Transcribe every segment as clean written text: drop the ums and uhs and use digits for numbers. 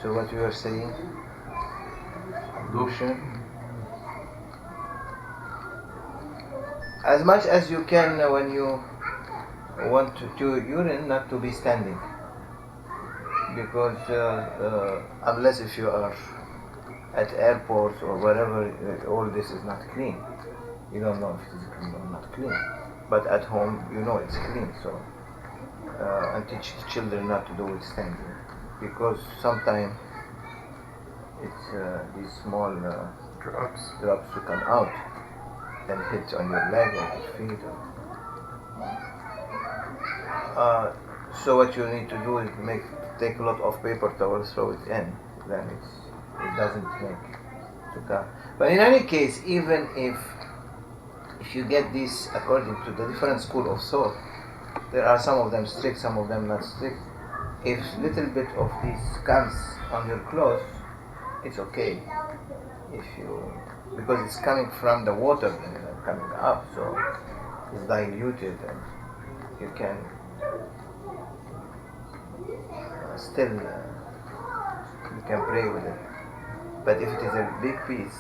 So what you were saying? Ablution. As much as you can when you want to urine, not to be standing. Because unless if you are at airports or wherever, all this is not clean. You don't know if it is clean or not clean. But at home, you know it's clean. So, and teach the children not to do it standing. Because sometimes it's these small drops will come out and hit on your leg or your feet. So what you need to do is take a lot of paper towels, throw it in. Then it doesn't make to come. But in any case, even if you get this according to the different school of thought, there are some of them strict, some of them not strict. If little bit of this comes on your clothes, it's okay. Because it's coming from the water coming up, so it's diluted and you can still you can pray with it. But if it is a big piece,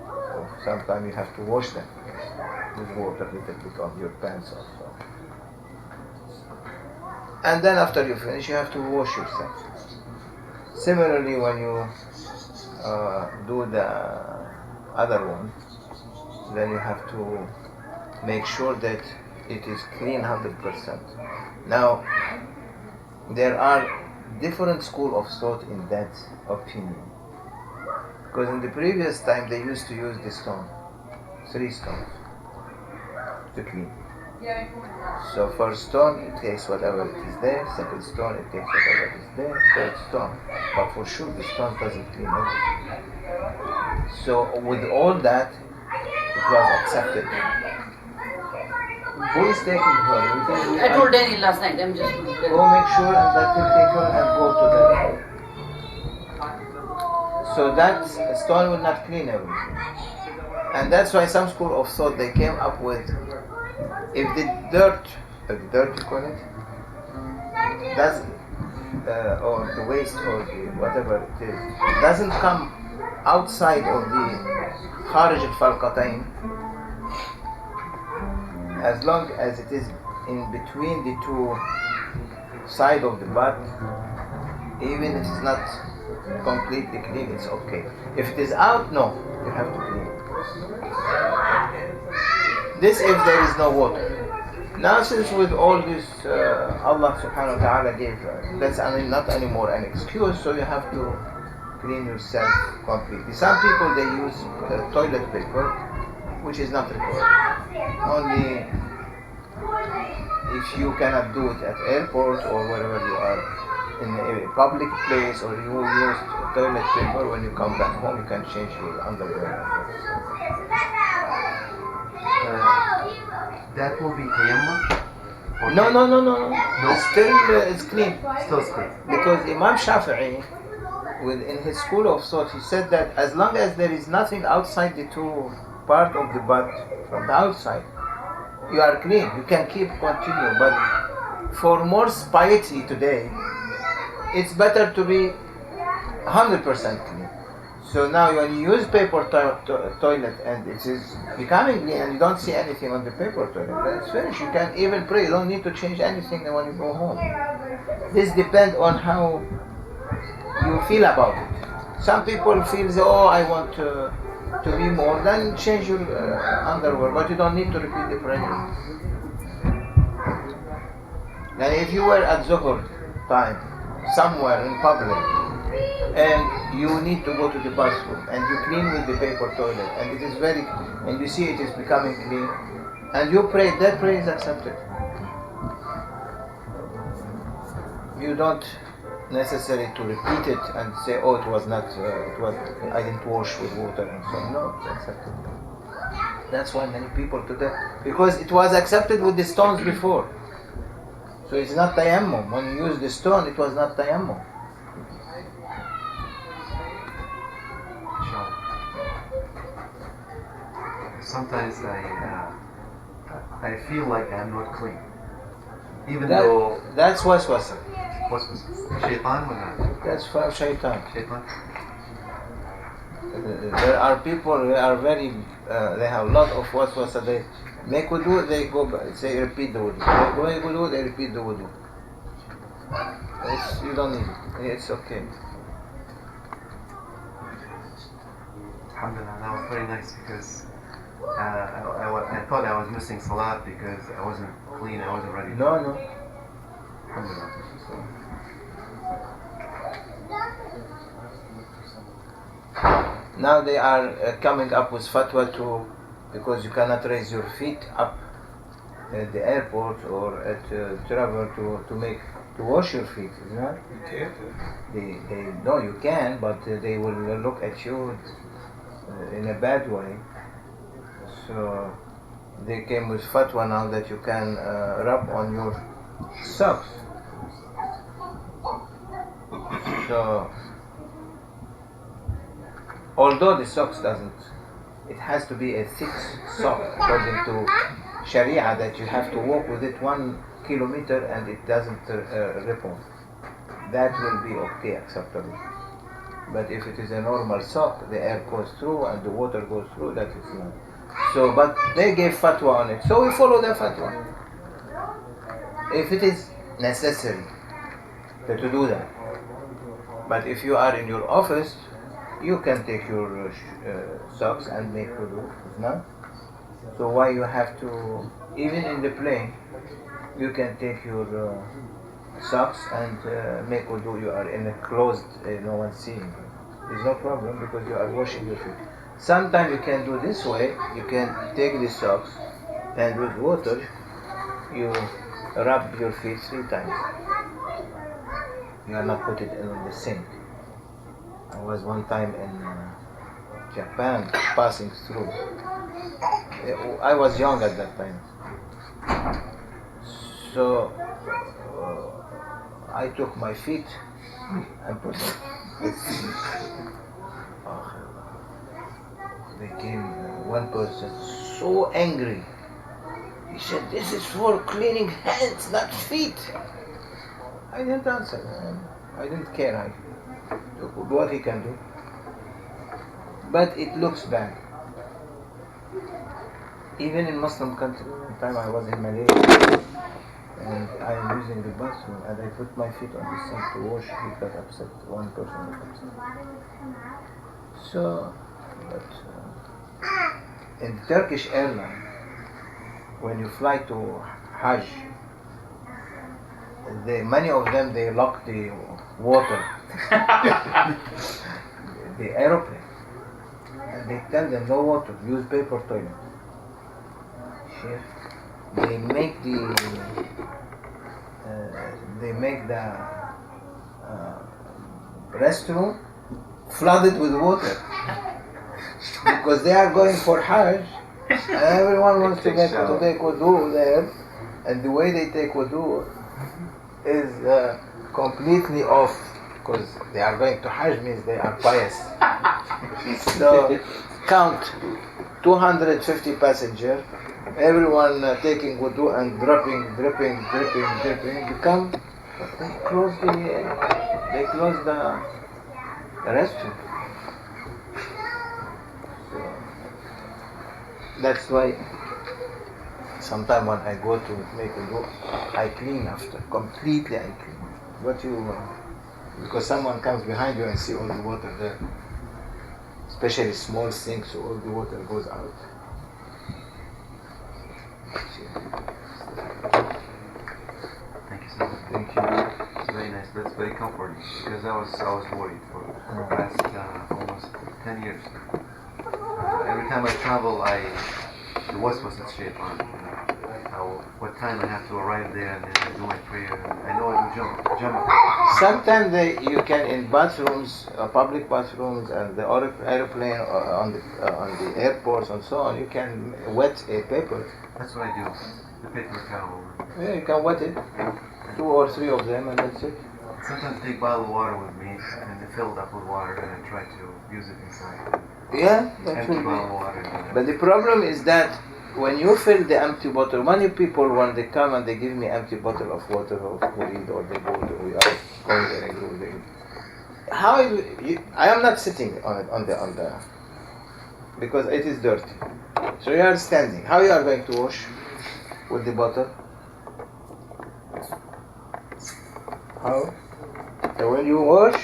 so sometimes you have to wash them with water a little bit on your pants also. And then after you finish, you have to wash yourself. Similarly, when you do the other one, then you have to make sure that it is clean 100%. Now, there are different school of thought in that opinion. Because in the previous time, they used to use the stone, 3 stones, to clean. So first stone, it takes whatever it is there. Second stone, it takes whatever is there. Third stone, but for sure the stone doesn't clean everything. So with all that, it was accepted. Who is taking her? I told Danny last night. I'm just go make sure and that will take her and go to the. So that stone will not clean everything, and that's why some school of thought they came up with. If the dirt you call it, or the waste or whatever it is, doesn't come outside of the خارج الفلقتين, as long as it is in between the 2 sides of the butt, even if it's not completely clean, it's okay. If it is out, no, you have to clean it. This if there is no water. Now since with all this, Allah subhanahu wa ta'ala gave, that's not anymore an excuse, so you have to clean yourself completely. Some people they use toilet paper, which is not required. Only if you cannot do it at airport or wherever you are in a public place, or you use toilet paper when you come back home, you can change your underwear. That will be tayammum? No. It's clean. Still clean. Because Imam Shafi'i, in his school of thought, he said that as long as there is nothing outside the 2 part of the butt from the outside, you are clean. You can continue. But for more piety today, it's better to be 100% clean. So now when you use paper toilet and it is becoming clean and you don't see anything on the paper toilet, then it's finished. You can even pray. You don't need to change anything when you go home. This depends on how you feel about it. Some people feel, I want to be more, then change your underwear, but you don't need to repeat the prayer. And if you were at Zuhur time, somewhere in public, and you need to go to the bathroom, and you clean with the paper toilet, and it is very clean, and you see it is becoming clean, and you pray, that prayer is accepted. You don't necessary to repeat it and say, it was not, I didn't wash with water and so on. No, it's accepted. That's why many people today, because it was accepted with the stones before. So it's not tayammum. When you use the stone, it was not tayammum. Sometimes I feel like I'm not clean, even though that's waswasa. Waswasa. Shaitan will not. That's for shaitan. Shaitan? There are people who are very, they have a lot of waswasa. They make wudu, they go, say repeat the wudu. They go make wudu, they repeat the wudu. You don't need it. It's okay. Alhamdulillah, that was very nice because I thought I was missing salat because I wasn't clean, I wasn't ready. No. Alhamdulillah. Now they are coming up with fatwa too, because you cannot raise your feet up at the airport or at travel to wash your feet, you know? No, you can, but they will look at you in a bad way. So they came with fatwa now that you can rub on your socks. So although the socks doesn't, it has to be a thick sock according to Sharia, that you have to walk with it 1 kilometer and it doesn't ripple. That will be okay, acceptable. But if it is a normal sock, the air goes through and the water goes through, that is not. So, but they gave fatwa on it, so we follow the fatwa. If it is necessary to do that. But if you are in your office, you can take your socks and make wudu, no? So why you have to, even in the plane, you can take your socks and make wudu. You are in a closed, no one seeing. There's no problem because you are washing your feet. Sometimes you can do this way. You can take the socks and with water, you rub your feet 3 times. You are not put it in the sink. I was one time in Japan passing through. I was young at that time. So I took my feet and put them. They came, one person so angry. He said, "This is for cleaning hands, not feet." I didn't answer. I didn't care. I do what he can do. But it looks bad. Even in Muslim country, one time I was in Malaysia and I am using the bathroom and I put my feet on the sink to wash. He got upset. One person got upset. So, but in Turkish airline, when you fly to Hajj, many of them, they lock the water, the aeroplane, and they tell them no water, use paper toilet. They make the restroom flooded with water because they are going for Hajj and everyone wants to take wudu there, and the way they take wudu is completely off, because they are going to Hajj means they are pious. So count 250 passengers, everyone taking wudu and dripping. You come, they close the restroom. So that's why sometimes when I go to make wudu, I clean after. Completely I clean. What you because someone comes behind you and see all the water there. Especially small sinks, so all the water goes out. Thank you so much. Thank you. It's very nice. That's very comforting because I was worried for the past almost 10 years. Every time I travel, the waswas is shaitan. What time I have to arrive there and then I do my prayer. I know I do jump. Sometimes you can in bathrooms, public bathrooms, and the airplane on the airports and so on. You can wet a paper. That's what I do. The paper towel. Yeah, you can wet it, 2 or 3 of them, and that's it. Sometimes I take bottled water with me and they filled up with water and I try to use it inside. Yeah, that Empty will bottled be. water. But the problem is that when you fill the empty bottle, many people when they come and they give me empty bottle of water or food, or they go to we are going there and go there. I am not sitting on the because it is dirty. So you are standing. How you are going to wash with the bottle? How? So when you wash,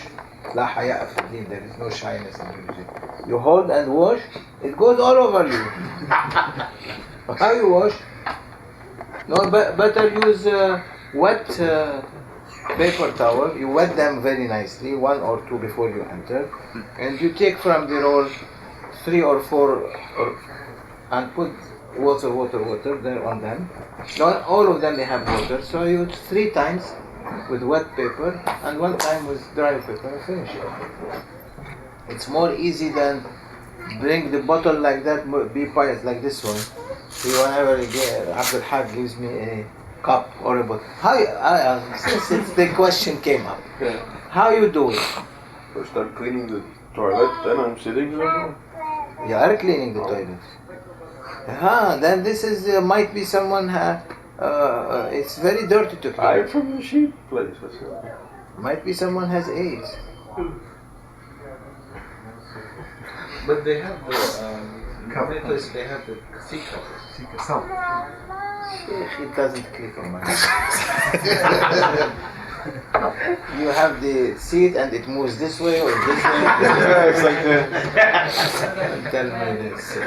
لا حياء في الدين. There is no shyness in religion. You hold and wash, it goes all over you. How you wash? No, better use wet paper towel. You wet them very nicely, 1 or 2 before you enter, and you take from the roll 3 or 4 and put water there on them. Not all of them they have water, so you use 3 times with wet paper and 1 time with dry paper and finish it. It's more easy than bring the bottle like that, be pious like this one. See, whenever Abdul Haq gives me a cup or a bottle, since the question came up, how you do it? First I'm cleaning the toilet, then I'm sitting there. You are cleaning the toilet. Then this is might be someone. It's very dirty to clean. I'm from the sheep place. Might be someone has AIDS. But they have the many places they have the seat covers. It doesn't click on my head. You have the seat and it moves this way or this way. Yeah, it's like that. Tell me this.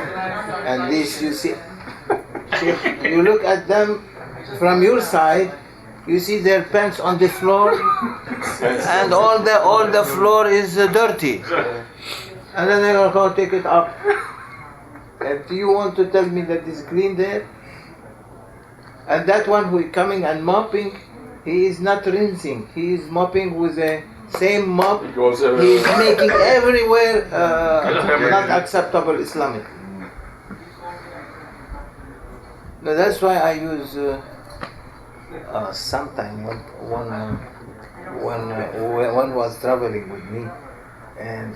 And this you see, you look at them from your side, you see their pants on the floor, and all the floor is dirty. And then they're gonna go take it up. And do you want to tell me that it's clean there? And that one who is coming and mopping, he is not rinsing. He is mopping with the same mop. It goes He is making everywhere not acceptable Islamic. No, that's why I use sometime one was traveling with me, and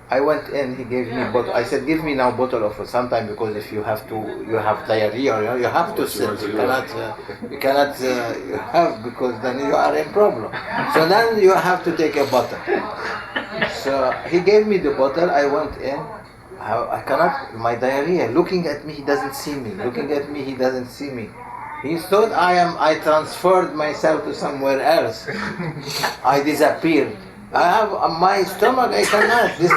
I went in. He gave me bottle. I said, "Give me now bottle of sometime because if you have diarrhea, you have to sit. You cannot have because then you are in problem. So then you have to take a bottle." So he gave me the bottle. I went in. I cannot. My diarrhea. Looking at me, he doesn't see me. Looking at me, he doesn't see me. He thought I transferred myself to somewhere else. I disappeared. I have my stomach, I cannot. This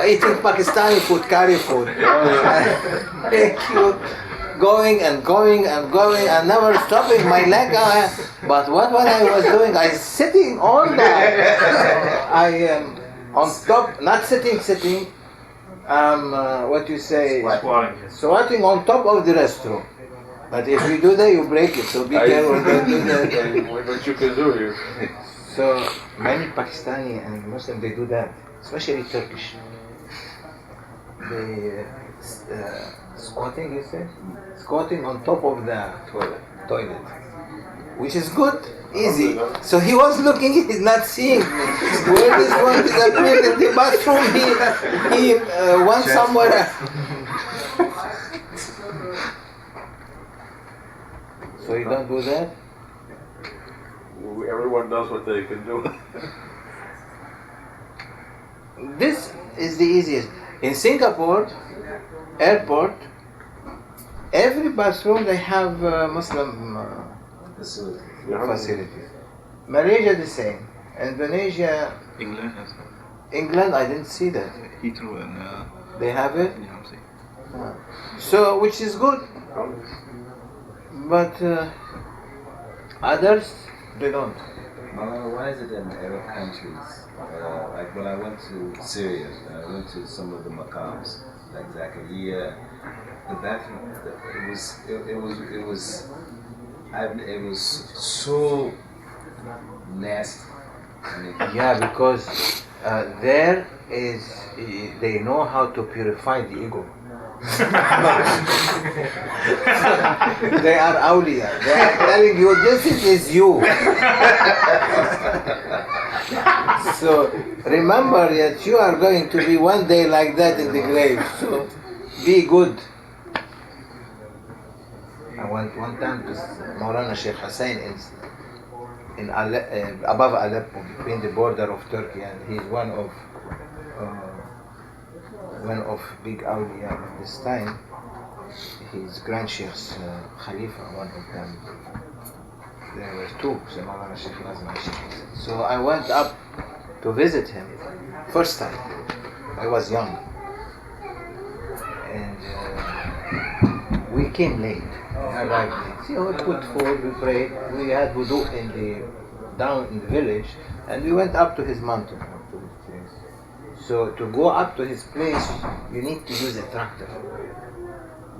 eating Pakistani food, curry food. Going and going and going and never stopping my leg. But what I was doing, I was sitting all day. I am on top, not sitting. What you say? Squatting on top of the restroom. But if you do that, you break it. So be careful. Don't do that. What you can do here. So many Pakistani and Muslims, they do that, especially Turkish. They squatting, you say? Squatting on top of the toilet, which is good, easy. So he was looking, he's not seeing me. Where this one disappeared in the bathroom, he went somewhere else. So you don't do that? Everyone does what they can do. This is the easiest. In Singapore airport, every bathroom they have Muslim facilities. Malaysia the same. Indonesia, England, I didn't see that. Heathrow and They have it. So, which is good. But others, they don't. Why is it in Arab countries? Like when I went to Syria, I went to some of the maqams, like Zakaria. The bathroom, it was so nasty. I mean, Yeah, because there is, they know how to purify the ego. They are awliya. They are telling you this is you. So remember that you are going to be one day like that in the grave. So be good. I went one time to Maulana Sheikh Hussain in above Aleppo, between the border of Turkey, and he's one of big awliya of this time. His grandsheikhs, Khalifa, one of them. There were two, so Mawlana Sheikh Nazim and Sheikh Hassan. So I went up to visit him first time. I was young, and we came late. We arrived late. See, we put food, we prayed, we had wudu down in the village, and we went up to his mountain, up to his place. So to go up to his place, you need to use a tractor,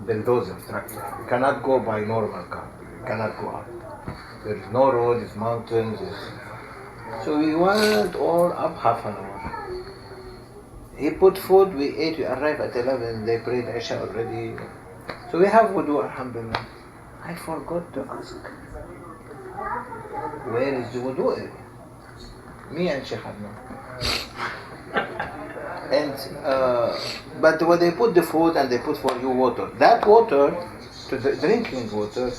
bulldozer tractor. You cannot go by normal car. You cannot go up. There is no road, it's mountains. So we went all up half an hour. He put food, we ate, we arrived at 11, they prayed Isha already. So we have wudu, alhamdulillah. I forgot to ask, where is the wudu area? Me and Sheikh Adnan. And, but when they put the food and they put for you water, that water, to the drinking water,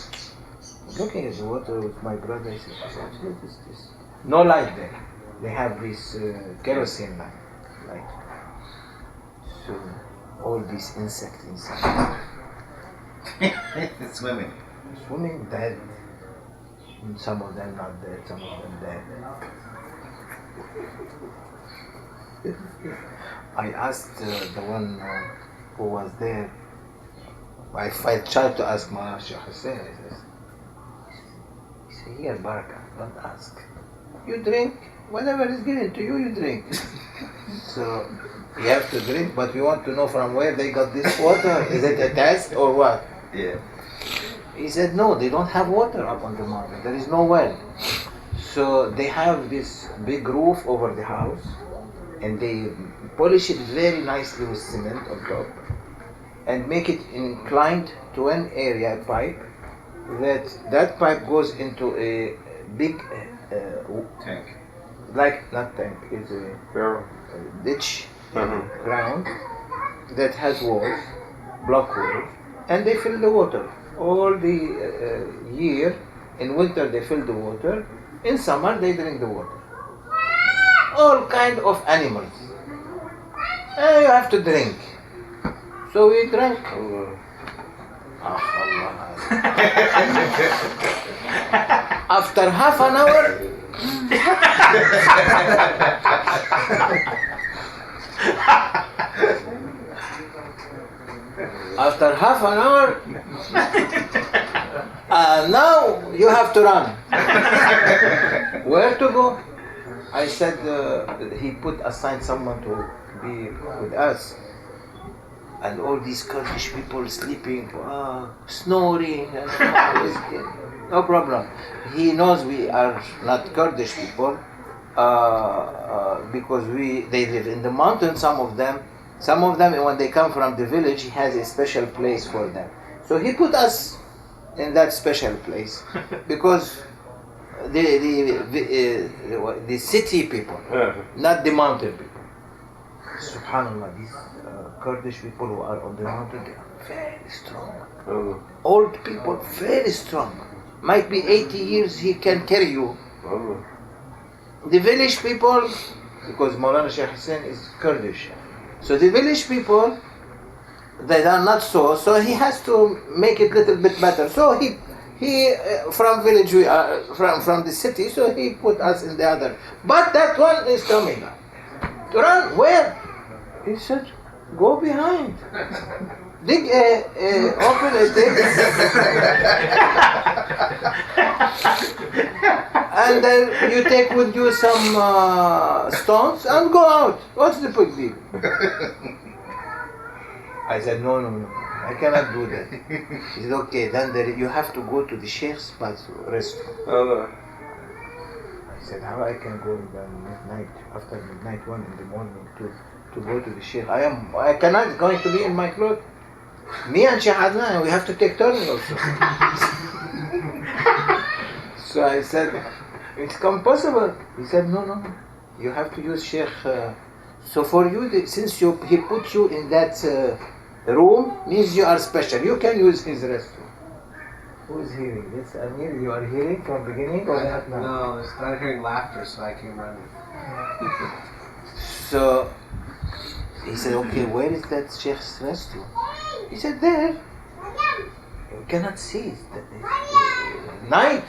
looking at the water with my brother, I said, what is this? No light there. They have this kerosene light. So, all these insects inside. Swimming. Swimming dead. And some of them not dead, some of them dead. I asked the one who was there, I tried to ask Mawlana Sheikh Hussain, I said, here Baraka, don't ask. You drink, whatever is given to you, you drink. So, you have to drink, but we want to know from where they got this water. Is it a test or what? Yeah. He said, no, they don't have water up on the mountain. There is no well. So they have this big roof over the house, and they polish it very nicely with cement on top, and make it inclined to an area pipe. That pipe goes into a big Tank. like not tank, it's a ditch ground that has walls, block walls, and they fill the water all the year. In winter they fill the water, in summer they drink the water. All kind of animals, and you have to drink. So we drank. After half an hour, now you have to run. Where to go? I said he put aside someone to be with us. And all these Kurdish people sleeping, snoring, and no problem. He knows we are not Kurdish people because they live in the mountains. Some of them, when they come from the village, he has a special place for them. So he put us in that special place because the city people, not the mountain people. Subhanallah, these Kurdish people who are on the mountain, they are very strong. Old people, very strong. Might be 80 years, he can carry you. The village people, because Mawlana Sheikh Hussain is Kurdish, so the village people, they are not so he has to make it a little bit better. So he from village, we are from the city, so he put us in the other. But that one is coming up. To run where? He said, go behind. Dig open a dig. And then you take with you some stones and go out. What's the big deal? I said, no, I cannot do that. He said, okay, then you have to go to the Sheikh's restaurant. I said, how I can go midnight, after midnight, 1 in the morning to go to the Sheikh? I cannot going to be in my clothes. Me and Sheikh Adnan, we have to take turns also. So I said, it's impossible. He said, no, you have to use Sheikh. So for you, since he put you in that room, means you are special. You can use his restroom. Who's hearing? This Amir, you are hearing from beginning or not now? No, I started hearing laughter, so I came running. So he said, okay, where is that Sheikh's resto? He said, there. You cannot see it. Night.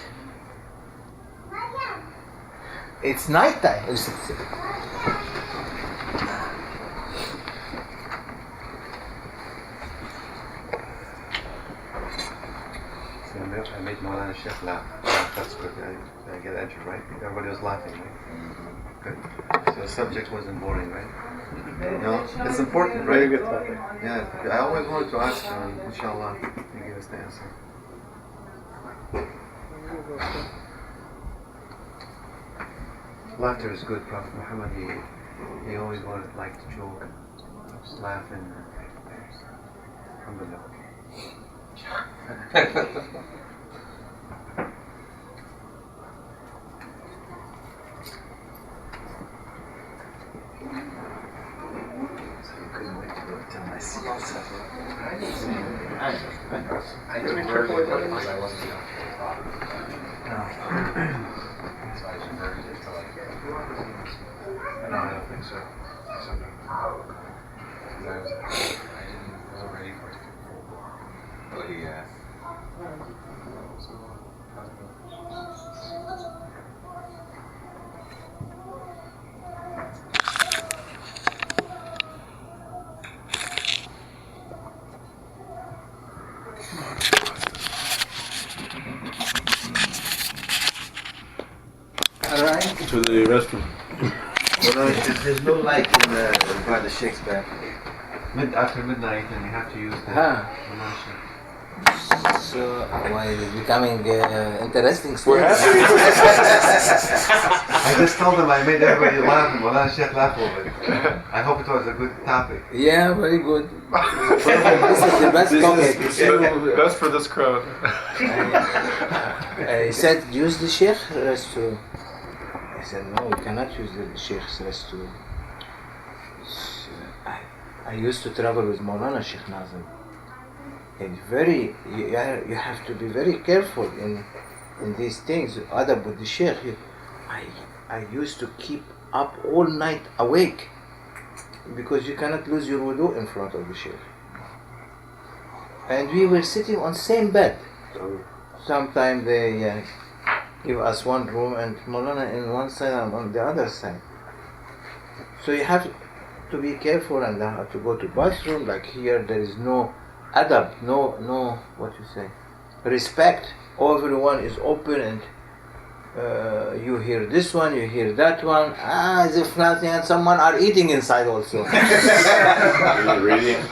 It's night time. I made Maulana Sheikh laugh. That's good. I get edge, right? Everybody was laughing, right? Good. So the subject wasn't boring, right? No, it's important, right? Very good topic. Yeah, I always wanted to ask you, and inshallah, you give us the answer. Laughter is good. Prophet Muhammad, he always wanted like to joke, just laughing. Alhamdulillah. I took early because I wasn't enough to talk. So I just buried it till no, I don't think so. Something. Because I wasn't ready for it to get full blown. But yeah. Alright. To the restroom. There's no light in by the Sheikh's back. After midnight, and you have to use the Huh. So, why is it becoming interesting still? We're happy. I just told them I made everybody laugh, and Maulana Sheikh laugh over it. I hope it was a good topic. Yeah, very good. This is the best topic. Best for this crowd. I said, use the Sheikh restroom. I said, no, we cannot use the Sheikh's restroom. I used to travel with Maulana Sheikh Nazim. It's very, you have to be very careful in these things. Adab with the Sheikh. I used to keep up all night awake because you cannot lose your wudu in front of the Sheikh. And we were sitting on same bed. Sometimes they give us one room and Maulana in one side and on the other side. So you have to be careful and have to go to bathroom. Like here, there is no adab, no, what you say, respect. Everyone is open and you hear this one, you hear that one, as if nothing, and someone are eating inside also. Reading.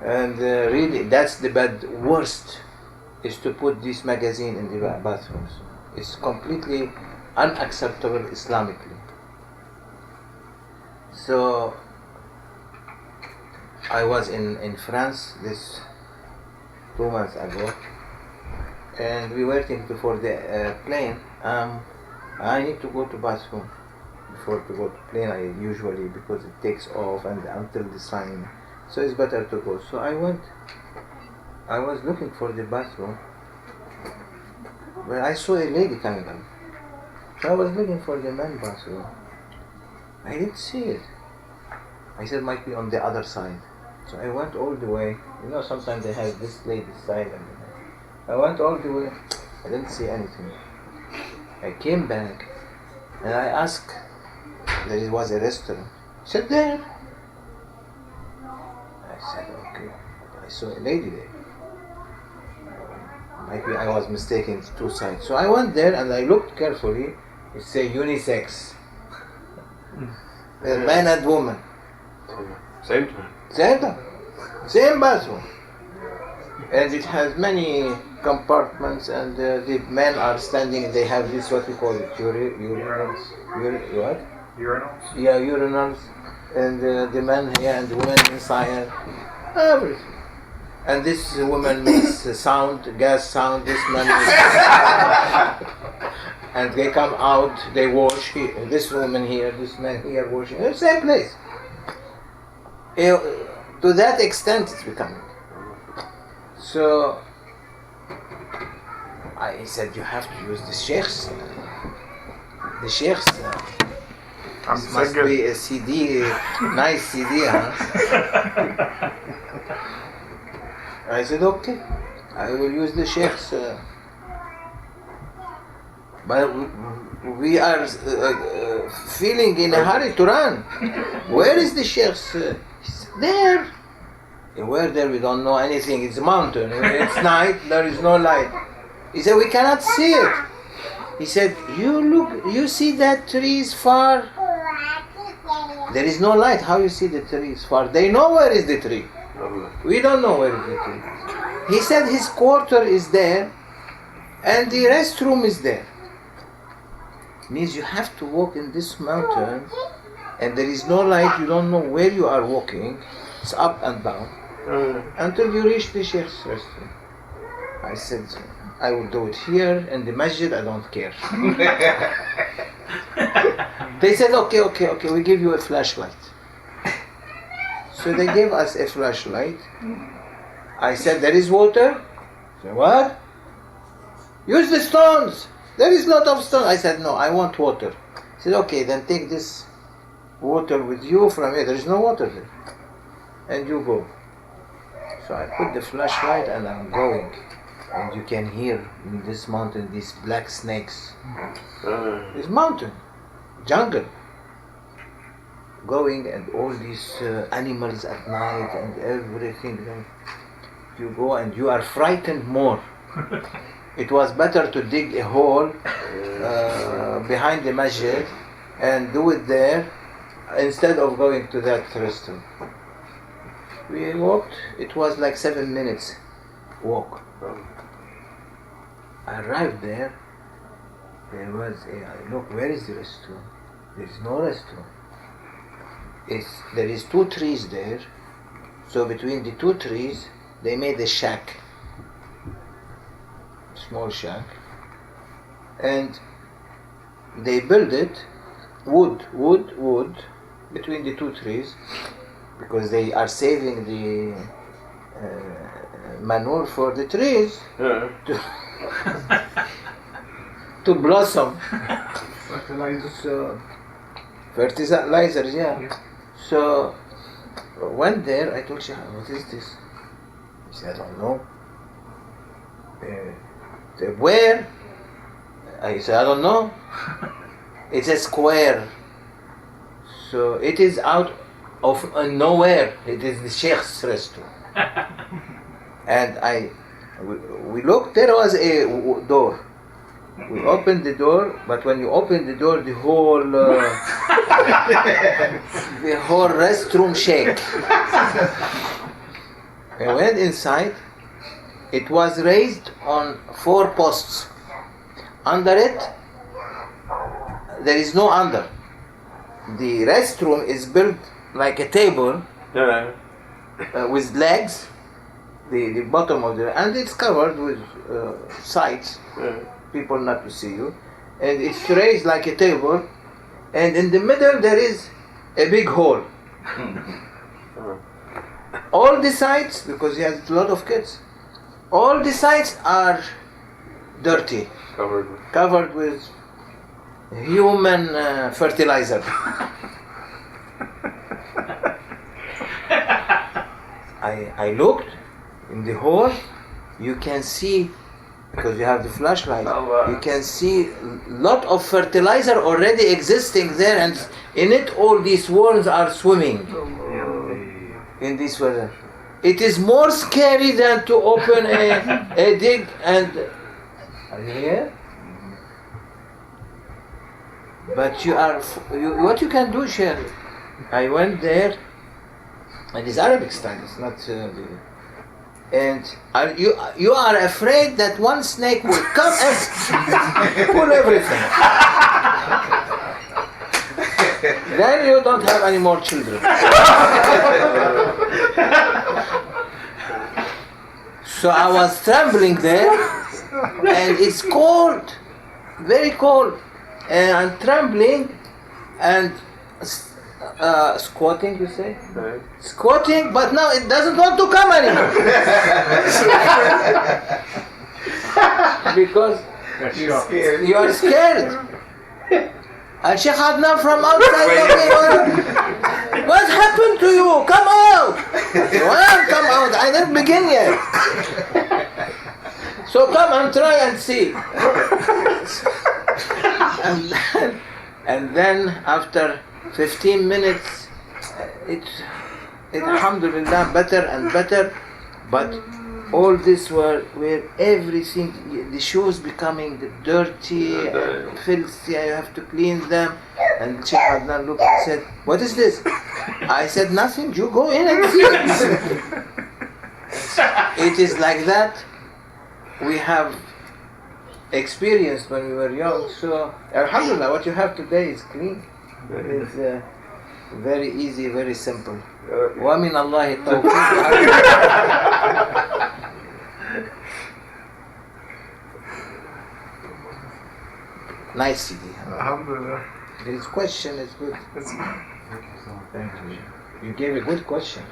And really, that's the bad worst, is to put this magazine in the bathrooms. It's completely unacceptable Islamically. So I was in France this 2 months ago, and we were waiting for the plane. I need to go to bathroom before to go to plane. I usually, because it takes off and until the sign, so it's better to go. So I went. I was looking for the bathroom, but I saw a lady coming in. So I was looking for the men's bathroom. I didn't see it. I said might be on the other side. So I went all the way. You know, sometimes they have this lady side and I went all the way. I didn't see anything. I came back and I asked. There was a restaurant. He said there. I said okay. I saw a lady there. Maybe I was mistaken, it's two sides. So I went there and I looked carefully. It said unisex. Man and woman. Same time. Same time. Same bathroom. And it has many compartments and the men are standing, they have this, what we call it, urinals. What? Urinals? Yeah, urinals. And the men here and the women inside. Everything. And this woman makes sound, gas sound, this man makes and they come out, they wash, this woman here, this man here washing, the same place. To that extent it's becoming. So He said, you have to use the sheikhs. The sheikhs. Must be a CD, nice CD, huh? I said, okay, I will use the sheikhs. But we are feeling in a hurry to run. Where is the sheikhs? He said, there. Where there? We don't know anything. It's a mountain. It's night. There is no light. He said, we cannot see it. He said, you see that tree is far? There is no light. How you see the tree is far? They know where is the tree. We don't know where is the tree. He said his quarter is there and the restroom is there. Means you have to walk in this mountain and there is no light. You don't know where you are walking. It's up and down until you reach the sheikh's restroom. I said, I will do it here in the masjid, I don't care. They said, okay, we give you a flashlight. So they gave us a flashlight. I said, there is water? He said, what? Use the stones. There is lot of stones. I said, no, I want water. He said, okay, then take this water with you from here. There is no water there. And you go. So I put the flashlight and I'm going. And you can hear in this mountain these black snakes. This mountain, jungle. Going and all these animals at night and everything. Then you go and you are frightened more. It was better to dig a hole behind the masjid and do it there instead of going to that restaurant. We walked, it was like 7 minutes walk. I arrived there, look, where is the restaurant? There is no restaurant. There is 2 trees there, so between the 2 trees, they made a shack, small shack, and they built it, wood, between the 2 trees, because they are saving the manure for the trees to blossom. Fertilizers, yeah. So went there, I told Sheikh, what is this? He said, I don't know. Said, where? I said, I don't know. It's a square. So it is out of nowhere. It is the Sheikh's restaurant. And we looked, there was a door. We opened the door, but when you open the door, the whole restroom shake. I went inside. It was raised on 4 posts. Under it, there is no under. The restroom is built like a table with legs, the bottom of and it's covered with sides, people not to see you, and it's raised like a table, and in the middle there is a big hole. All the sides, because he has a lot of kids, all the sides are dirty, covered with human fertilizer. I looked in the hole. You can see, because you have the flashlight, you can see a lot of fertilizer already existing there, and in it all these worms are swimming in this weather. It is more scary than to open a dig and... Are you here? But what you can do, Sheikh? I went there, and it's Arabic style, it's not... and you are afraid that one snake will come and pull everything. Then you don't have any more children. So I was trembling there, and it's cold, very cold, and I'm trembling and squatting, you say? Right. Squatting, but now it doesn't want to come anymore. because You're scared. you are scared. And Sheikh Adnan from outside looking, what happened to you? Come out! Well, come out. I didn't begin yet. So come and try and see. And then after 15 minutes, it alhamdulillah better and better. But all this were everything, the shoes becoming dirty and filthy, you have to clean them. And Sheikh Adnan looked and said, what is this? I said, nothing, you go in and see. It is like that. We have experienced when we were young, so alhamdulillah, what you have today is clean. It is very easy, very simple. وَمِنَ اللَّهِ التَّوْفِيقُ. Nice CD. Alhamdulillah. This question is good. Thank you. You gave a good question.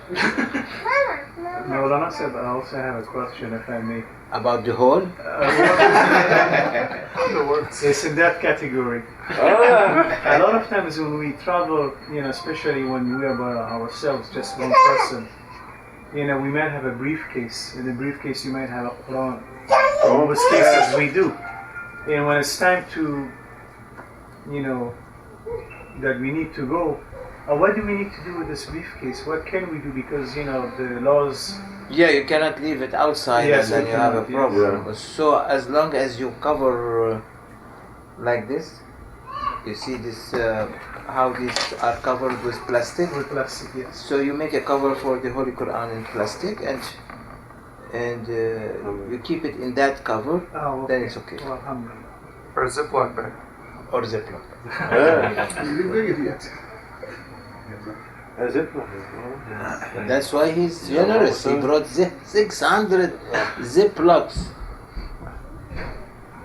Maulana said, I also have a question, if I may. About the hole? It's in that category. A lot of times when we travel, especially when we are by ourselves, just one person, we might have a briefcase. In the briefcase, you might have a Quran. In most cases, we do. And when it's time to, that we need to go, what do we need to do with this briefcase? What can we do? Because, the laws... Yeah, you cannot leave it outside, Yes, and then we you have a cannot, problem. yes. So as long as you cover like this, you see this, how these are covered with plastic? With plastic, yes. So you make a cover for the Holy Quran in plastic, and you keep it in that cover, Oh, then it's okay. Well, alhamdulillah. Or a Ziploc bag. Or Ziploc. That's why he's generous. He brought 600 Ziplocs.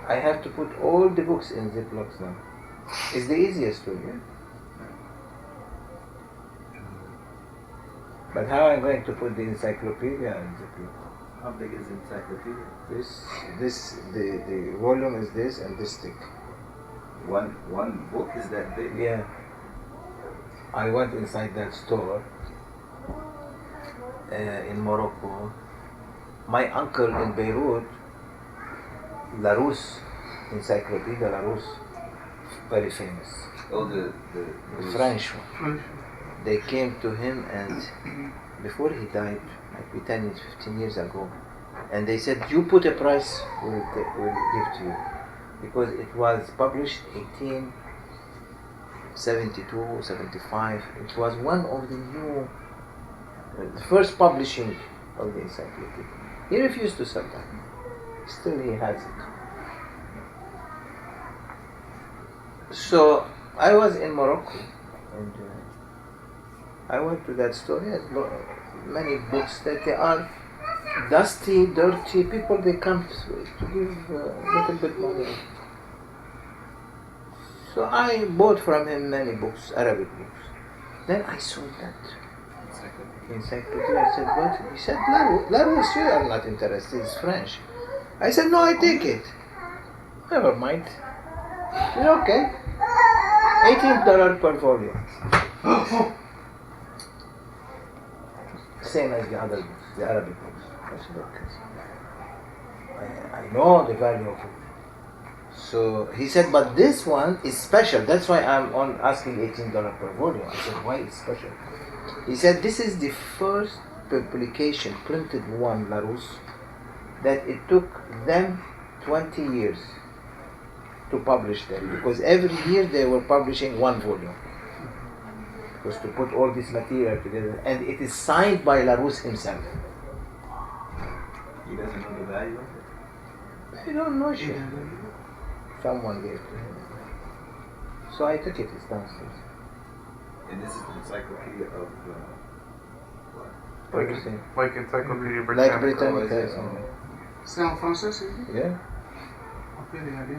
I have to put all the books in Ziplocs now. It's the easiest way, yeah? But how am I going to put the encyclopedia in Ziploc? How big is the encyclopedia? The volume is this and this thick. One book is that big? Yeah. I went inside that store in Morocco. My uncle in Beirut, Larousse, Encyclopedia Larousse, very famous. Oh, the French one. They came to him, and before he died, like 10 years, 15 years ago, and they said, you put a price, we'll give to you. Because it was published 1872, 75. It was one of the the first publishing of the encyclopedia. He refused to sell that. Still he has it. So I was in Morocco, and I went to that store. He had many books that they are dusty, dirty. People, they come to give a little bit money. So I bought from him many books, Arabic books. Then I saw that encyclopedia. I said, what? He said, Larousse, you are not interested, it's French. I said, no, I take it. Never mind. He said, okay. $18 per volume. Same as the other books, the Arabic books. I said, okay. I know the value of it. So he said, but this one is special. That's why I'm asking $18 per volume. I said, why it's special? He said, this is the first publication, printed one, Larousse, that it took them 20 years to publish them. Because every year they were publishing one volume. Because to put all this material together. And it is signed by Larousse himself. He doesn't know the value of it? I don't know, Sheikh. Someone gave to him. So I took it, it's downstairs. And this is the encyclopedia of what? Like Encyclopedia Like Britannica. Britannica. C'est en français, c'est ça? Yeah. On peut regarder.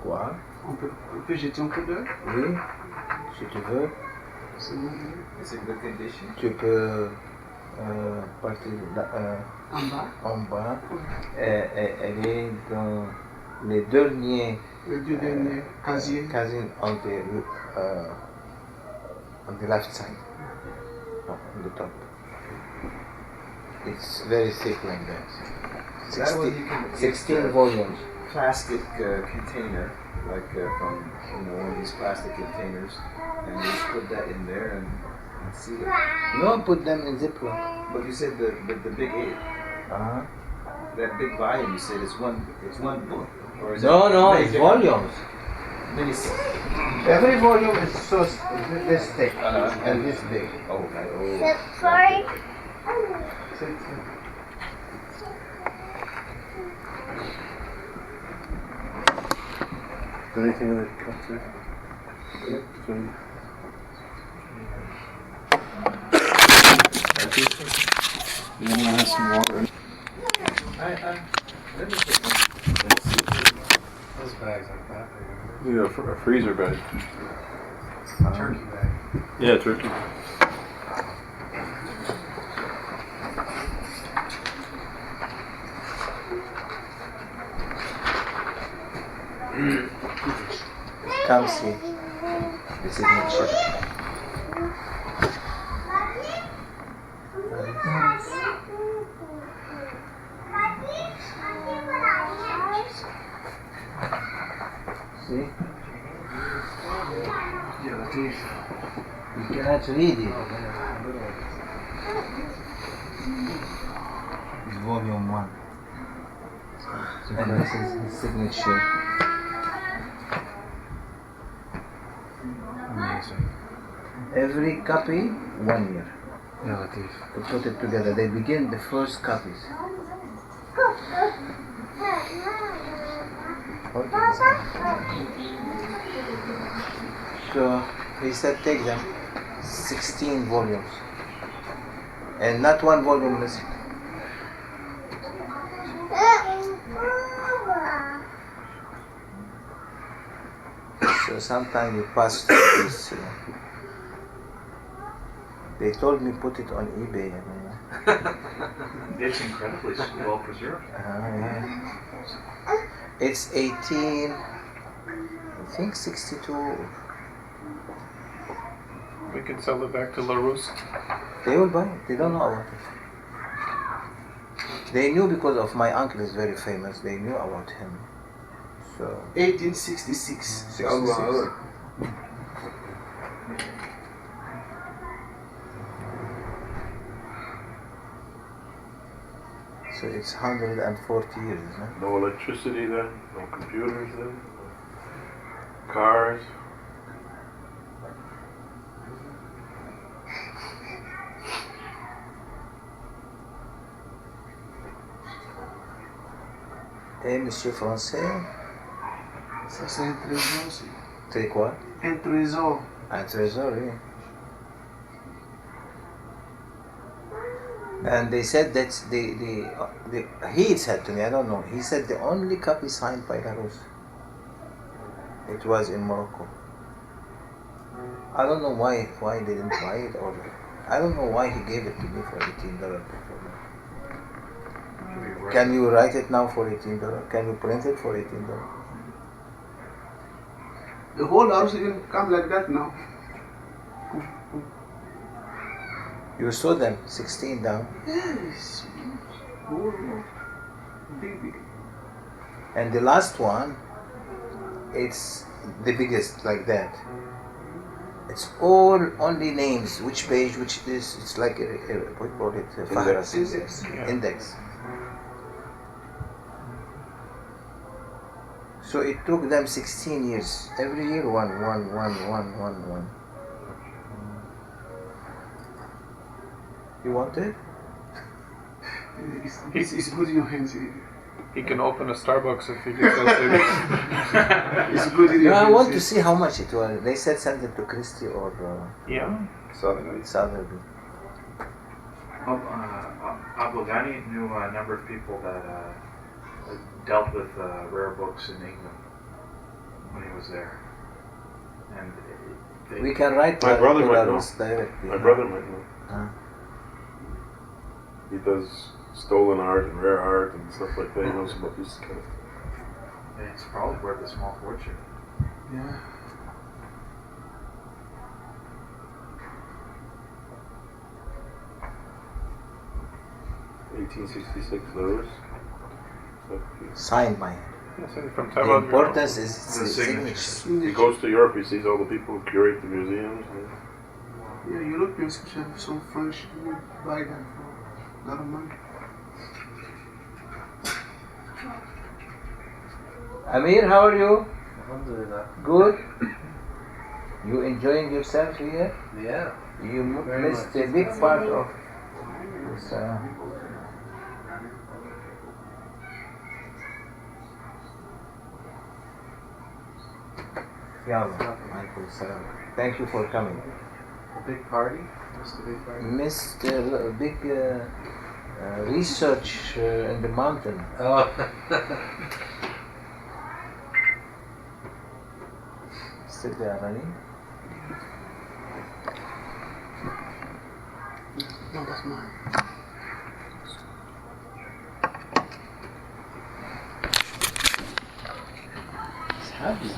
Quoi? On peut jeter un coup d'œil. Oui, si tu veux. C'est bon. Is it good condition? Tu peux partir En bas. en bas. Elle est dans les derniers Les deux derniers casiers. casiers on the left side, on the top. It's very thick like that. That way you can 16 volumes. plastic container, like from one of these plastic containers, and you just put that in there and seal it. No, put them in Ziploc. But you said the big eight, that big volume. You said it's one book, or is No, it no, many it's different- volumes. many Every volume is this thick and this big. Oh, okay. Sorry. Is there anything in the cup there? Some- You want to have some water? Let me take one. Those bags like that. Yeah, a freezer bag. Turkey bag. Yeah, turkey. Come see the signature. See? Yeah, Latif. You cannot read it. It's volume 1. And this is his signature. Amazing. Every copy, 1 year. Yeah, Latif. To put it together, they begin the first copies. So he said take them, 16 volumes, and not one volume missing. So sometime we passed through this. They told me put it on eBay. It's incredibly well preserved. Yeah. It's 18, I think 62. We can sell it back to LaRousse. They will buy it. They don't know about it. They knew because of my uncle is very famous. They knew about him. So 1866. Allah. So it's 140 years, huh? No electricity then, no computers then, no cars. Et monsieur français, Ça, c'est un trésor aussi. c'est quoi? Un trésor. Un trésor, oui. And they said that he said to me, I don't know, he said the only copy signed by Larousse. It was in Morocco. I don't know why they didn't buy it, or I don't know why he gave it to me for $18. Can you write it now for $18? Can you print it for $18? The whole house even come like that now. You saw them, 16 down. Yes. Whole big. And the last one, it's the biggest like that. It's all only names, which page, which this, it's like what do you call it? Index. Index. Index. So it took them 16 years. Every year, one. You want it? It's good in your hands. He can open a Starbucks if he gets that big. It's good in No, your I hands. want to see how much it was. They said send it to Christie or Yeah. Southerby. Ablughani knew a number of people that dealt with rare books in England when he was there. And We can write My to brother might know. Larousse directly. My brother might know. Huh? He does stolen art and rare art and stuff like that. He knows about this kind of stuff. Yeah, it's probably worth a small fortune. Yeah. $1866 Larousse. Signed by him. Yes, and from The Taiwan. importance is its The signature. signature. He goes to Europe, he sees all the people who curate the museums. Yeah, Europeans which have some French would buy them for a lot of money. Amir, how are you? Alhamdulillah. Good? You enjoying yourself here? Yeah. You Very missed much. a big part of this. Thank you for coming. A big party? Just a big party? Missed a big research in the mountain. Oh. Still there, running? No, that's mine. It's happy.